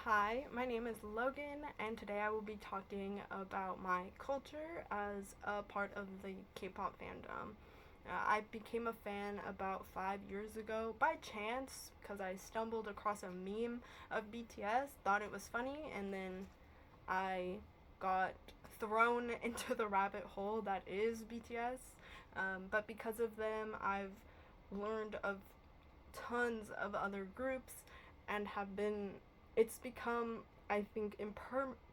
Hi, my name is Logan, and today I will be talking about my culture as a part of the K-pop fandom. I became a fan about 5 years ago by chance because I stumbled across a meme of BTS, thought it was funny, and then I got thrown into the rabbit hole that is BTS. But because of them, I've learned of tons of other groups and have been it's become, I think,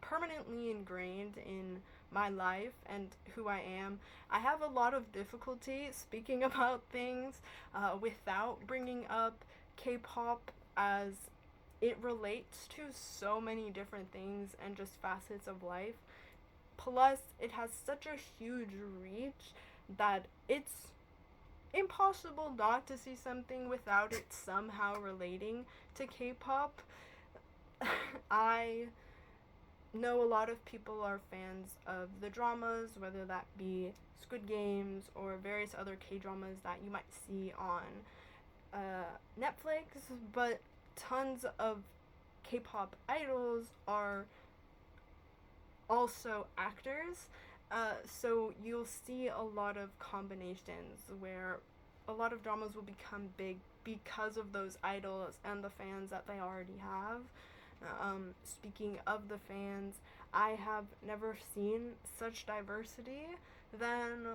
permanently ingrained in my life and who I am. I have a lot of difficulty speaking about things without bringing up K-pop, as it relates to so many different things and just facets of life. Plus, it has such a huge reach that it's impossible not to see something without it somehow relating to K-pop. I know a lot of people are fans of the dramas, whether that be Squid Games or various other K dramas that you might see on Netflix, but tons of K pop idols are also actors. So you'll see a lot of combinations where a lot of dramas will become big because of those idols and the fans that they already have. Speaking of the fans, I have never seen such diversity than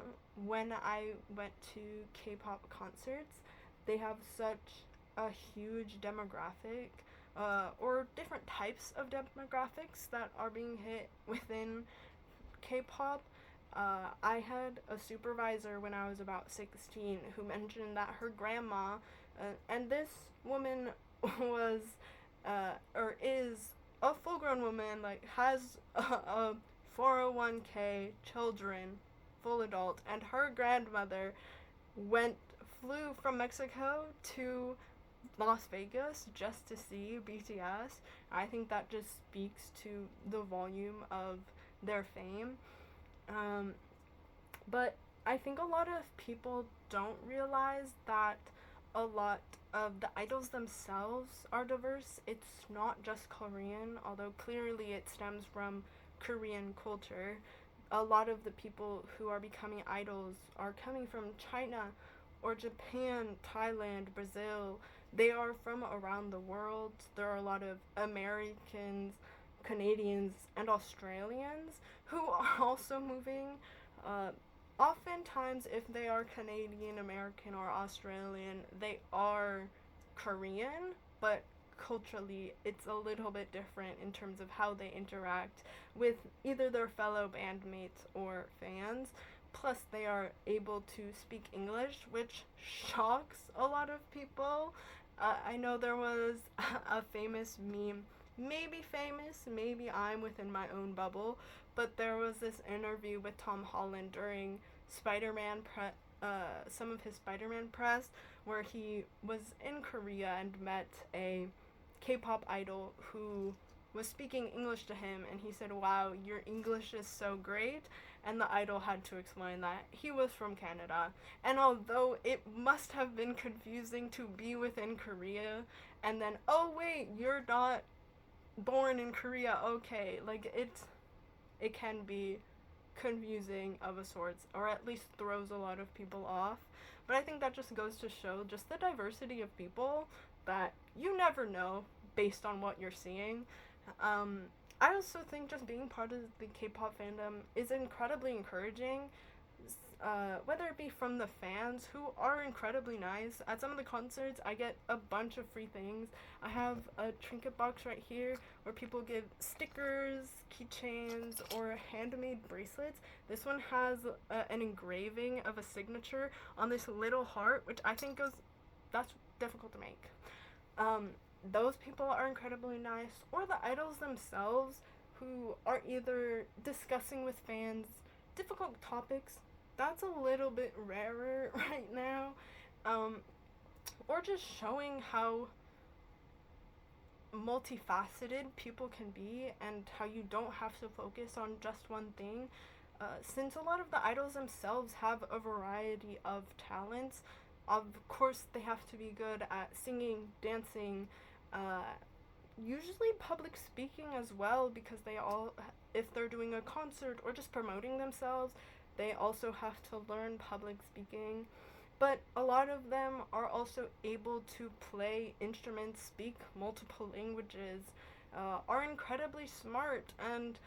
when I went to K pop concerts. They have such a huge demographic, or different types of demographics that are being hit within K pop. I had a supervisor when I was about 16 who mentioned that her grandma, and this woman was or is a full grown woman, like has a 401k, children, full adult, and her grandmother went flew from Mexico to Las Vegas just to see BTS. I think that just speaks to the volume of their fame. Um, but I think a lot of people don't realize that a lot of the idols themselves are diverse. It's not just Korean, although clearly it stems from Korean culture. A lot of the people who are becoming idols are coming from China or Japan, Thailand, Brazil. They are from around the world. There are a lot of Americans, Canadians, and Australians who are also moving. Uh, Oftentimes, if they are Canadian, American, or Australian, they are Korean, but culturally it's a little bit different in terms of how they interact with either their fellow bandmates or fans. Plus, they are able to speak English, which shocks a lot of people. I know there was a famous meme, maybe famous, maybe I'm within my own bubble, but there was this interview with Tom Holland during some of his Spider-Man press, where he was in Korea and met a K-pop idol who was speaking English to him, and he said, "Wow, your English is so great." And the idol had to explain that he was from Canada. And although it must have been confusing to be within Korea and then, oh wait, you're not born in Korea, okay, like it can be confusing of a sort, or at least throws a lot of people off. But I think that just goes to show just the diversity of people that you never know based on what you're seeing. Um, I also think just being part of the K-pop fandom is incredibly encouraging, whether it be from the fans who are incredibly nice. At some of the concerts, I get a bunch of free things. I have a trinket box right here where people give stickers, keychains, or handmade bracelets. This one has an engraving of a signature on this little heart, which I think that's difficult to make. Um, those people are incredibly nice, or the idols themselves who are either discussing with fans difficult topics. That's a little bit rarer right now. Um, or just showing how multifaceted people can be and how you don't have to focus on just one thing. Since a lot of the idols themselves have a variety of talents, of course they have to be good at singing, dancing, usually public speaking as well, because they all, if they're doing a concert or just promoting themselves, they also have to learn public speaking. But a lot of them are also able to play instruments, speak multiple languages, are incredibly smart, and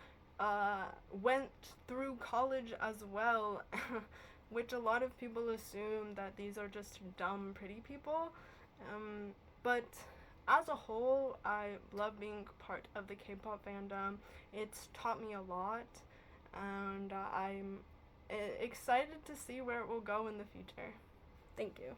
went through college as well, which a lot of people assume that these are just dumb, pretty people. But as a whole, I love being part of the K-pop fandom. It's taught me a lot, and I'm excited to see where it will go in the future. Thank you.